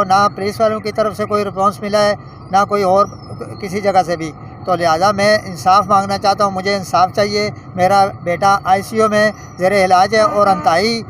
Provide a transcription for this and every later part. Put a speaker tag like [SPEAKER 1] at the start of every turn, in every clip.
[SPEAKER 1] نہ پولیس والوں کی طرف سے کوئی رسپانس ملا ہے، نہ کوئی اور کسی جگہ سے بھی، تو لہٰذا میں انصاف مانگنا چاہتا ہوں. مجھے انصاف چاہیے. میرا بیٹا ICU میں زیر علاج ہے اور انتہائی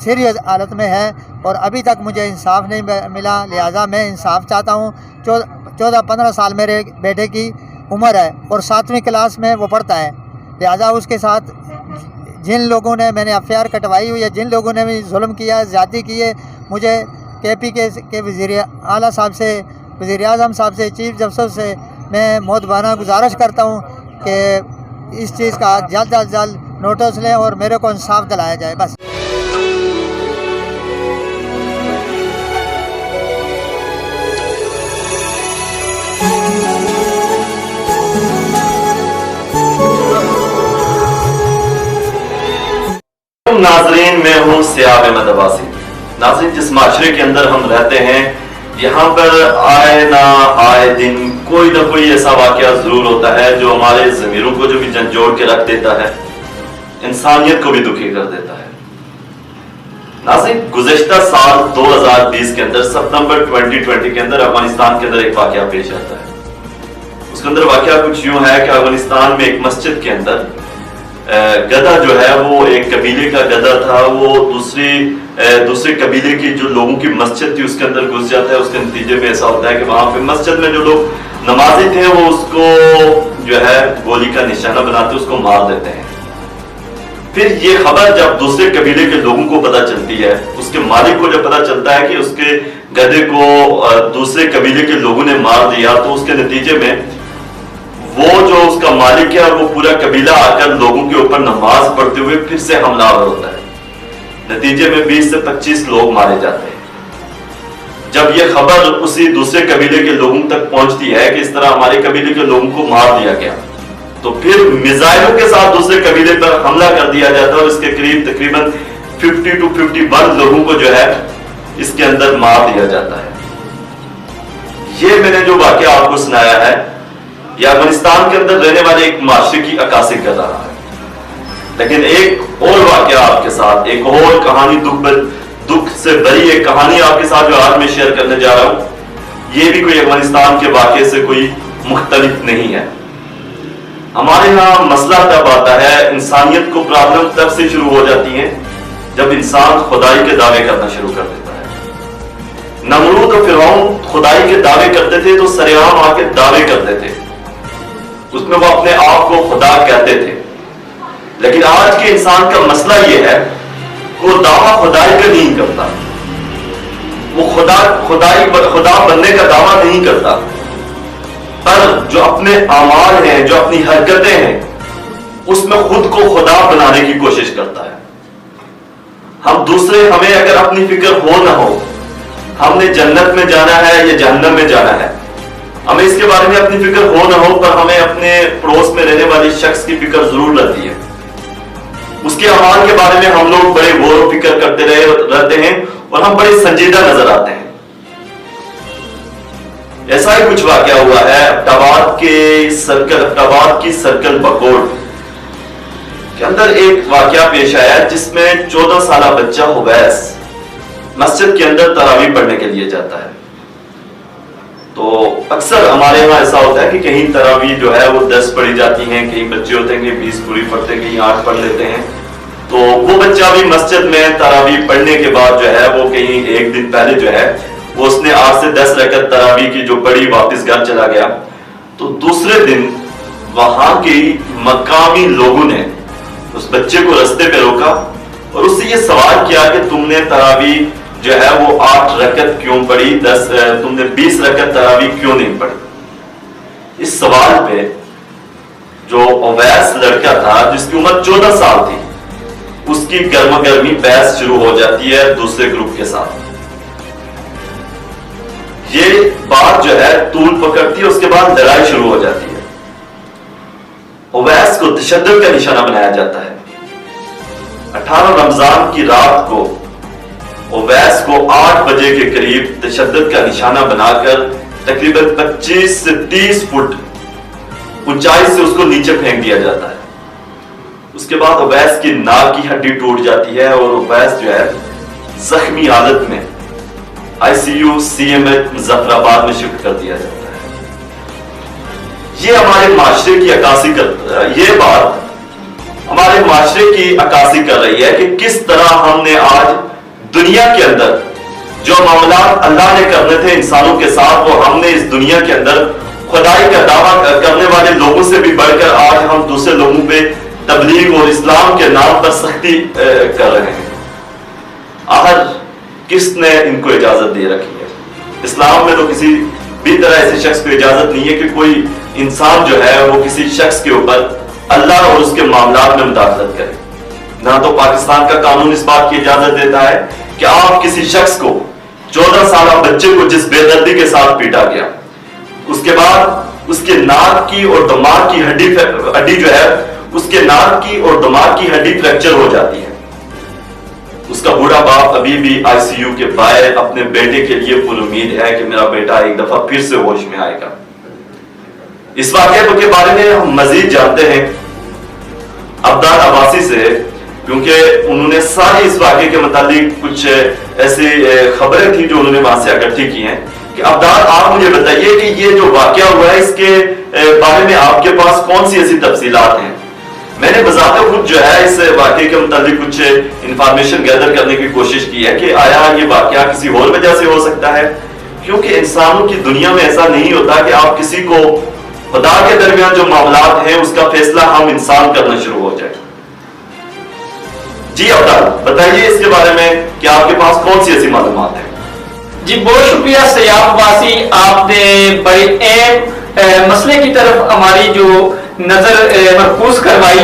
[SPEAKER 1] سیریس حالت میں ہے اور ابھی تک مجھے انصاف نہیں ملا. لہٰذا میں انصاف چاہتا ہوں. 14-15 سال میرے بیٹے کی عمر ہے اور 7ویں کلاس میں وہ پڑھتا ہے. لہٰذا اس کے ساتھ جن لوگوں نے، میں نے FIR کٹوائی ہوئی ہے، جن لوگوں نے بھی ظلم کیا، زیادتی کی ہے، مجھے KP کے وزیر اعلیٰ صاحب سے، وزیر اعظم صاحب سے، چیف جسٹس سے میں مؤدبانہ گزارش کرتا ہوں کہ اس چیز کا جلد از جلد نوٹس لیں اور میرے کو انصاف دلایا جائے. بس.
[SPEAKER 2] ناظرین، میں ہوں سیاب احمد عباسی. ناظرین، جس معاشرے کے اندر ہم رہتے ہیں یہاں پر آئے نہ آئے دن کوئی نہ کوئی ایسا واقعہ ضرور ہوتا ہے جو ہمارے ضمیروں کو جو بھی جھنجھوڑ کے رکھ دیتا ہے، انسانیت کو بھی دکھی کر دیتا ہے. ناظرین، گزشتہ سال 2020 کے اندر ستمبر 2020 کے اندر افغانستان کے اندر ایک واقعہ پیش آتا ہے. اس کے اندر واقعہ کچھ یوں ہے کہ افغانستان میں ایک مسجد کے اندر گدھا جو ہے وہ ایک قبیلے کا گدھا تھا، وہ دوسرے قبیلے کی جو لوگوں کی مسجد تھی اس کے اندر گھس جاتا ہے. اس کے نتیجے میں ایسا ہوتا ہے کہ وہاں پہ مسجد میں جو لوگ نمازی تھے وہ اس کو جو ہے گولی کا نشانہ بناتے، اس کو مار دیتے ہیں. پھر یہ خبر جب دوسرے قبیلے کے لوگوں کو پتہ چلتی ہے، اس کے مالک کو جب پتہ چلتا ہے کہ اس کے گدھے کو دوسرے قبیلے کے لوگوں نے مار دیا، تو اس کے نتیجے میں وہ جو اس کا مالک ہے اور وہ پورا قبیلہ آ کر لوگوں کے اوپر نماز پڑھتے ہوئے پھر سے حملہ آور ہوتا ہے. نتیجے میں 20 سے 25 لوگ مارے جاتے ہیں. جب یہ خبر اسی دوسرے قبیلے کے لوگوں تک پہنچتی ہے کہ اس طرح ہمارے قبیلے کے لوگوں کو مار دیا گیا، تو پھر میزائلوں کے ساتھ دوسرے قبیلے پر حملہ کر دیا جاتا ہے اور اس کے قریب تقریباً 50 to 51 لوگوں کو جو ہے اس کے اندر مار دیا جاتا ہے. یہ میں نے جو واقعہ آپ کو سنایا ہے یہ افغانستان کے اندر رہنے والے ایک معاشرے کی عکاسی کر رہا ہے. لیکن ایک اور واقعہ آپ کے ساتھ، ایک اور کہانی، دکھ سے بھری ایک کہانی آپ کے ساتھ جو آج میں شیئر کرنے جا رہا ہوں، یہ بھی کوئی افغانستان کے واقعے سے کوئی مختلف نہیں ہے. ہمارے ہاں مسئلہ تب آتا ہے، انسانیت کو پرابلم تب سے شروع ہو جاتی ہیں جب انسان خدائی کے دعوے کرنا شروع کر دیتا ہے. نمرود و فرعون خدائی کے دعوے کرتے تھے تو سرعام آ کے دعوے کرتے تھے، اس میں وہ اپنے آپ کو خدا کہتے تھے. لیکن آج کے انسان کا مسئلہ یہ ہے کہ وہ دعویٰ خدائی کا نہیں کرتا، وہ خدا بننے کا دعویٰ نہیں کرتا، پر جو اپنے اعمال ہیں، جو اپنی حرکتیں ہیں، اس میں خود کو خدا بنانے کی کوشش کرتا ہے. ہمیں اگر اپنی فکر ہو نہ ہو ہم نے جنت میں جانا ہے یا جہنم میں جانا ہے، ہمیں اس کے بارے میں اپنی فکر ہو نہ ہو، پر ہمیں اپنے پڑوس میں رہنے والی شخص کی فکر ضرور رہتی ہے. اس کے اعمال کے بارے میں ہم لوگ بڑے غور و فکر کرتے رہتے ہیں اور ہم بڑے سنجیدہ نظر آتے ہیں. ایسا ہی کچھ واقعہ ہوا ہے ابٹاباد کی سرکل بکوڑ کے اندر. ایک واقعہ پیش آیا جس میں 14 سالہ بچہ اویس مسجد کے اندر تراویح پڑھنے کے لیے جاتا ہے. تو اکثر ہمارے یہاں ایسا ہوتا ہے کہ کہیں تراویح جو ہے وہ 10 پڑھی جاتی ہیں، کہیں بچے ہوتے ہیں کہ 20 پوری پڑھتے ہیں، کہیں 8 پڑھ لیتے ہیں. تو وہ بچہ بھی مسجد میں تراویح پڑھنے کے بعد جو ہے وہ کہیں ایک دن پہلے جو ہے وہ اس نے 8 سے 10 رکعت تراویح کی جو پڑھی واپس گھر چلا گیا. تو دوسرے دن وہاں کی مقامی لوگوں نے اس بچے کو رستے پہ روکا اور اس سے یہ سوال کیا کہ تم نے تراویح جو ہے وہ 8 رکعت کیوں پڑھی، تم نے 20 رکعت تراویح کیوں نہیں پڑھی. اس سوال پہ جو اویس لڑکا تھا جس کی عمر 14 سال تھی، اس کی گرما گرمی بحث شروع ہو جاتی ہے دوسرے گروپ کے ساتھ. یہ بات جو ہے طول پکڑتی ہے، اس کے بعد لڑائی شروع ہو جاتی ہے. اویس کو تشدد کا نشانہ بنایا جاتا ہے. 18 رمضان کی رات کو اویس کو 8 بجے کے قریب تشدد کا نشانہ بنا کر تقریباً 25 سے 30 فٹ اونچائی سے اس کو نیچے پھینک دیا جاتا ہے. اس کے بعد اویس کی ناک کی ہڈی ٹوٹ جاتی ہے اور اویس جو ہے زخمی حالت میں ICU CMH मुजफ्फराबाद में शिफ्ट कर दिया जाता है। ये हमारे माशरे की अक्कासी कर, ये बात हमारे माशरे की अक्कासी कर रही है कि किस तरह हमने आज दुनिया के अंदर जो मामला अल्लाह ने करने थे इंसानों के साथ, वो हमने इस दुनिया के अंदर खुदाई का दावा करने वाले लोगों से भी बढ़कर आज हम दूसरे लोगों पे तबलीग और इस्लाम के नाम पर सख्ती कर रहे हैं। आखिर किसने इनको इजाजत दे रखी है? इस्लाम में तो किसी भी तरह ऐसे शख्स को इजाजत नहीं है कि कोई इंसान जो है वो किसी शख्स के ऊपर अल्लाह और उसके मामलात में मुदाखलत करे। ना तो पाकिस्तान का कानून इस बात की इजाजत देता है कि आप किसी शख्स को 14 साल बच्चे को जिस बेदर्दी के साथ पीटा गया, उसके बाद उसके नाक की और दिमाग की हड्डी जो है, उसके नाक की और दिमाग की हड्डी फ्रैक्चर हो जाती है, उसका बूढ़ा बाप अभी भी ICU के बाहर अपने बेटे के लिए पुर उम्मीद है कि मेरा बेटा एक दफा फिर से होश में आएगा। इस वाकये के बारे में हम मजीद जानते हैं अब्दाल अब्बासी से, क्योंकि उन्होंने सारी इस वाकये के मुतालिक कुछ ऐसी खबरें थी जो उन्होंने वहां से इकट्ठी की हैं। कि अब्दाल, आप मुझे बताइए कि ये जो वाकया हुआ है इसके बारे में आपके पास कौन सी ऐसी तफसीलात हैं? मैंने बजाते खुद जो है इस वाकये के मुतालिक कुछ इंफॉर्मेशन गैदर करने की कोशिश की है कि आया ये वाकया किसी और वजह से हो सकता है, क्योंकि इंसानों की दुनिया में ऐसा नहीं होता कि आप किसी को खुदा के दरमियान जो मामलात हैं उसका फैसला हम इंसान करना शुरू हो जाए। जी अब्दाल, बताइए इसके बारे में कि आपके पास कौन सी ऐसी मालूमात है?
[SPEAKER 3] जी बहुत शुक्रिया सयाफ वासी, आपने बड़े अहम मसले की तरफ हमारी जो नजर मरकूज करवाई।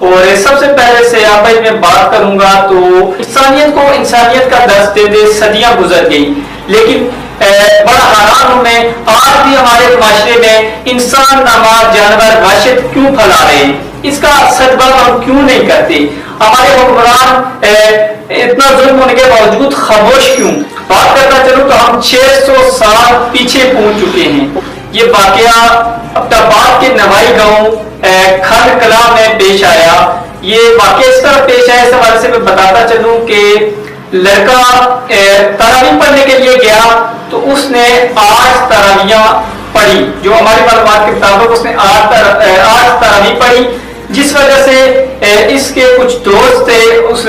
[SPEAKER 3] और सबसे पहले सयाफ भाई मैं बात करूंगा तो इंसानियत को इंसानियत का दर्ज देते सदियां गुजर गई, लेकिन बड़ा हैरान हूं मैं, आज भी हमारे माशरे में इंसान नामा जानवर वहशत क्यों फैला रहे हैं? इसका सदबा हम क्यों नहीं करते? हमारे हुक्मरान इतना जुल्म होने के बावजूद खामोश क्यों? बात करना चलूं तो हम 600 साल पीछे पहुंच चुके हैं। ये वाकया अब्दाबाद के नवाई गांव खंड कला में पेश आया। ये वाकया इस तरह पेश आया, इस हवाले से मैं बताता चलूं कि लड़का तरावी पढ़ने के लिए गया तो उसने 8 तरावियां पढ़ी, जो हमारी मालूमात के मुताबिक उसने 8 तरावी पढ़ी, जिस वजह से इसके कुछ दोस्त थे, उस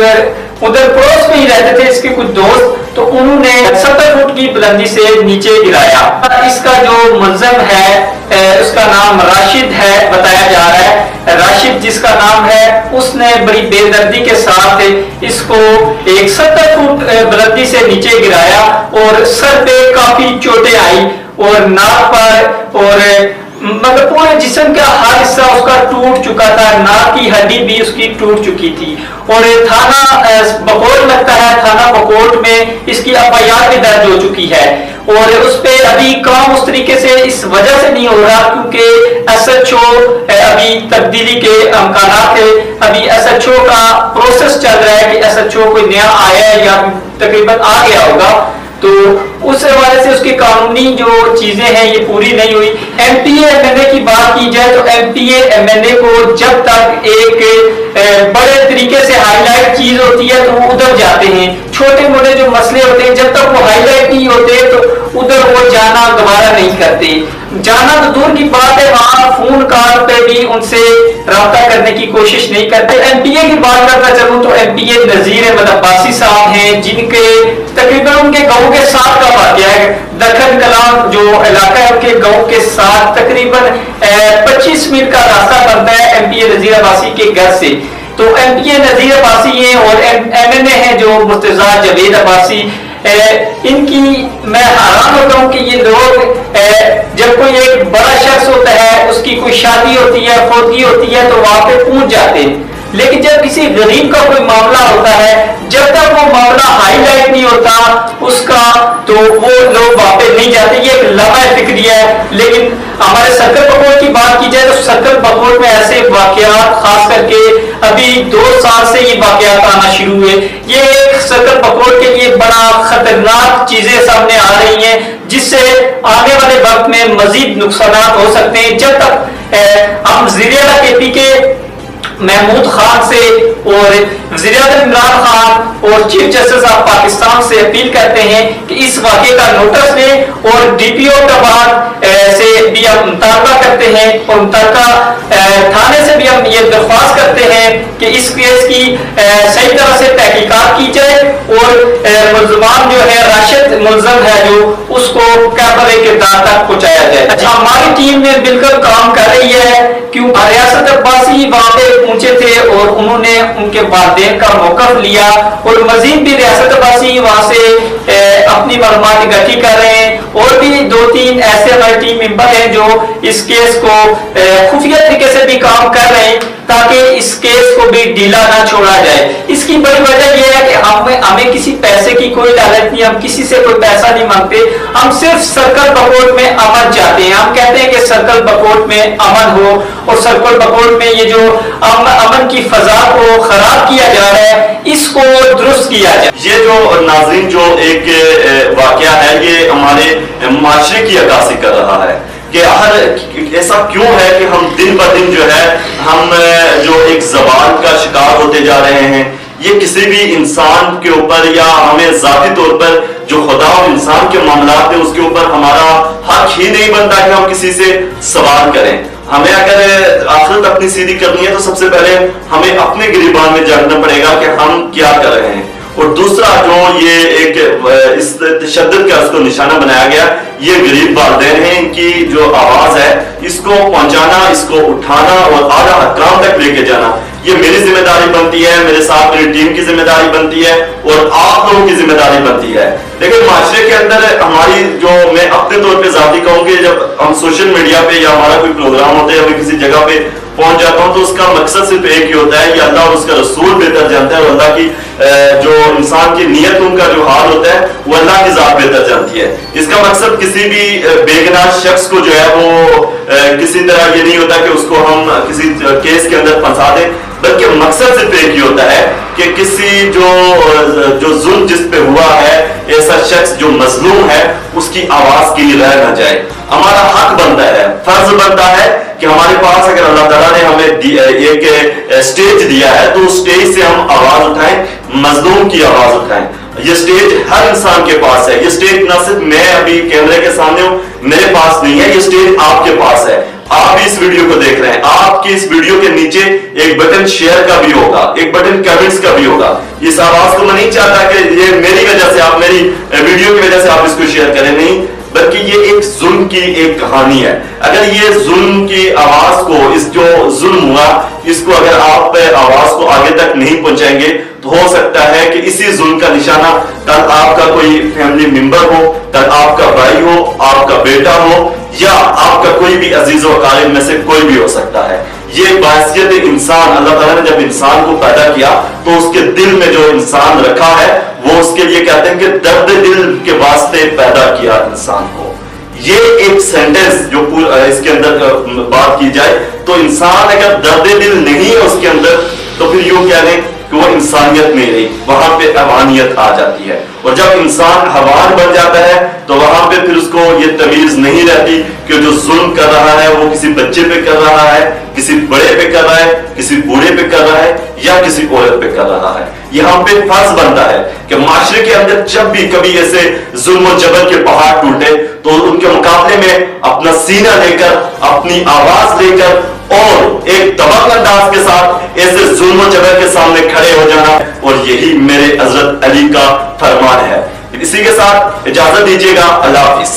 [SPEAKER 3] उधर पड़ोस में ही रहते थे इसके कुछ दोस्त, तो उन्होंने 70 फुट की बुलंदी से नीचे गिराया। इसका जो मुल्ज़िम है उसका नाम राशिद है बताया जा रहा है। राशिद जिसका नाम है, उसने बड़ी बेदर्दी के साथ इसको एक 70 फुट बुलंदी से नीचे गिराया और सर पे काफी चोटें आई और नाक पर और मतलब पूरे जिस्म का हर हिस्सा उसका टूट चुका था, नाक की हड्डी भी उसकी टूट चुकी थी। और थाना बकोट लगता है, थाना बकोट में इसकी FIR भी दर्ज हो चुकी है और उस पे अभी काम उस तरीके से इस वजह से नहीं हो रहा क्योंकि SHO अभी तब्दीली के अमकानात है। अभी SHO का प्रोसेस चल रहा है कि SHO कोई नया आया है या तकरीबन आ गया होगा, तो उस हवाले से उसकी कानूनी जो चीजें हैं ये पूरी नहीं हुई। MPA MNA की बात की जाए तो MPA MNA को जब तक एक बड़े तरीके से हाईलाइट चीज होती है तो वो उधर जाते हैं, छोटे मोटे जो मसले होते हैं जब तक वो हाईलाइट नहीं होते तो उधर वो जाना गवारा नहीं करते। जाना तो दूर की बात है, वहां फोन कॉल पे भी उनसे राब्ता करने की कोशिश नहीं करते। MPA की बात करना चाहूँ तो MPA नजीर अहमद अब्बासी साहब हैं, जिनके तकरीबन उनके गांव के साथ का वाकया है। दखन कलां जो इलाका है उनके गांव के साथ तकरीबन 25 मिनट का रास्ता बनता है MPA नजीर अब्बासी के घर से। तो MPA नजीर अब्बासी हैं और MNA है जो मुर्तजा जावेद अब्बासी। इनकी मैं हैरान होता हूँ कि ये लोग जब कोई एक बड़ा शख्स होता है, उसकी कोई शादी होती है, फौतगी होती है, तो वहां पे पहुंच जाते हैं, लेकिन जब किसी गरीब का कोई मामला होता है, जब तक वो मामला हाईलाइट नहीं होता उसका, तो वो लोग वहां पे नहीं जाते। ये एक लम्हा फिक्रिया है। लेकिन हमारे सर्कल बकोट की बात की जाए तो सर्कल बकोट में ऐसे वाकयात खास करके अभी 2 साल से ये वाकयात आना शुरू हुए। ये एक सर्कल बकोट के लिए बड़ा खतरनाक चीजें सामने आ रही हैं, जिससे आने वाले वक्त में मजीद नुकसान हो सकते हैं। जब तक हम ज़रिया KP के महमूद खान से और वज़ीर आज़म इमरान खान और चीफ जस्टिस ऑफ पाकिस्तान से अपील करते हैं कि इस वाक़े का नोटिस लें और DPO टबार से भी हम मुतालबा करते हैं और मुतल्लिका थाने से भी हम ये दरख्वास्त करते हैं कि इस केस की सही तरह से तहकीकात की जाए और मुल्ज़मान जो है राशिद मुल्ज़म है जो उसको कैमरे के दांत तक पहुंचाया जाए। अच्छा, हमारी टीम में मिलकर काम कर रही है क्योंकि रियासत अब्बासी वहाँ पे पहुंचे थे और उन्होंने उनके वालिदैन का मौक़िफ़ लिया और मजीद भी रियासत अब्बासी वहाँ से अपनी मालूमात इकट्ठी कर रहे हैं और भी 2-3 ऐसे हमारे टीम मेंबर हैं जो इस केस को खुफिया तरीके से भी काम कर रहे हैं ताकि इस केस को भी ढीला ना छोड़ा जाए। इसकी बड़ी वजह यह है कि हमें किसी पैसे की कोई लालच नहीं, हम किसी से कोई पैसा नहीं मांगते, हम सिर्फ सर्कल बकोट में अमन चाहते हैं। हम कहते हैं कि सर्कल बकोट में अमन हो और सर्कल बकोट में ये जो अमन की फजा को खराब किया जा रहा है इसको दुरुस्त किया जाए।
[SPEAKER 2] ये जो नाज़रीन जो एक वाकया है ये हमारे माशरे की अक्कासी कर रहा है कि हर ऐसा क्यों है कि हम दिन ब दिन जो है हम जो एक ज़बान का शिकार होते जा रहे हैं। ये किसी भी इंसान के ऊपर या हमें ज़ाती तौर पर जो खुदा और इंसान के मामलात हैं उसके ऊपर हमारा हक ही नहीं बनता कि हम किसी से सवाल करें। हमें अगर आखिरत अपनी सीधी करनी है तो सबसे पहले हमें अपने गिरबान में जानना पड़ेगा कि हम क्या कर रहे हैं। और दूसरा जो ये एक इस तशद्दुद का उसको निशाना बनाया गया, ये गरीब वालिदैन हैं, इनकी जो आवाज है इसको पहुंचाना, इसको उठाना और आला हकाम तक लेके जाना ये मेरी जिम्मेदारी बनती है, मेरे साथ मेरी टीम की जिम्मेदारी बनती है और आप लोगों की जिम्मेदारी बनती है। लेकिन माशरे के अंदर हमारी जो मैं अपने तौर पे जाती कहूँ कि जब हम सोशल मीडिया पे या हमारा कोई प्रोग्राम होता है या मैं किसी जगह पे पहुंच जाता हूं तो उसका मकसद सिर्फ एक ही होता है, ये अल्लाह और उसका रसूल बेहतर जानता है और अल्लाह की जो इंसान की नीयत उनका जो हाल होता है वो अल्लाह की जात बेहतर जानती है। इसका मकसद किसी भी बेगुनाह शख्स को जो है वो किसी तरह ये नहीं होता कि उसको हम किसी केस के अंदर फंसा दें, बल्कि मकसद सिर्फ एक ही होता है कि किसी जो जुल्म जिस पे हुआ है ऐसा शख्स जो मजलूम है उसकी आवाज कहीं रह ना जाए। हमारा हक बनता है, फर्ज बनता है कि हमारे पास अगर अल्लाह ताला ने हमें एक स्टेज दिया है तो उस स्टेज से हम आवाज उठाएं, मजलूम की आवाज उठाएं। ये स्टेज हर इंसान के पास है। ये स्टेज ना सिर्फ मैं अभी कैमरे के सामने हूं, मेरे पास नहीं है, ये स्टेज आपके पास है। आप भी इस वीडियो को देख रहे हैं, आपकी इस वीडियो के नीचे एक बटन शेयर का भी होगा, एक बटन कमेंट्स का भी होगा। इस आवाज को मैं नहीं चाहता कि ये मेरी वजह से आप मेरी वीडियो की वजह से आप इसको शेयर करें, नहीं, बल्कि ये एक जुल्म की एक कहानी है। अगर ये जुल्म की आवाज को, इस जो जुल्म हुआ इसको अगर आप आवाज को आगे तक नहीं पहुंचाएंगे तो हो सकता है कि इसी जुल्म का निशाना कल आपका कोई फैमिली मेंबर हो, कल आपका भाई हो, आपका बेटा हो या आपका कोई भी अजीज व अकारिब में से कोई भी हो सकता है। ये बासियत इंसान, अल्लाह ताला ने जब इंसान को पैदा किया तो उसके दिल में जो इंसान रखा है वो उसके लिए कहते हैं कि दर्द दिल के वास्ते पैदा किया इंसान को। ये एक सेंटेंस जो इसके अंदर बात की जाए तो इंसान अगर दर्द दिल नहीं है उसके अंदर तो फिर यूं कह लें कि वो इंसानियत नहीं रही, वहां पे अवानियत आ जाती है। और जब इंसान हवान बन जाता है तो वहां पे फिर उसको ये तमीज नहीं रहती कि जो जुल्म कर रहा है वो किसी बच्चे पे कर रहा है, किसी बड़े पे कर रहा है, किसी बूढ़े पे कर रहा है या किसी औरत पे कर रहा है। यहाँ पे फर्ज बनता है कि माशरे के अंदर जब भी कभी ऐसे जुल्म और जबर के पहाड़ टूटे तो उनके मुकाबले में अपना सीना लेकर, अपनी आवाज लेकर और एक दबंग अंदाज के साथ ऐसे जुल्म और जबर के सामने खड़े हो जाना, और यही मेरे हजरत अली का फरमान है। इसी के साथ इजाजत दीजिएगा, अल्लाह हाफिज।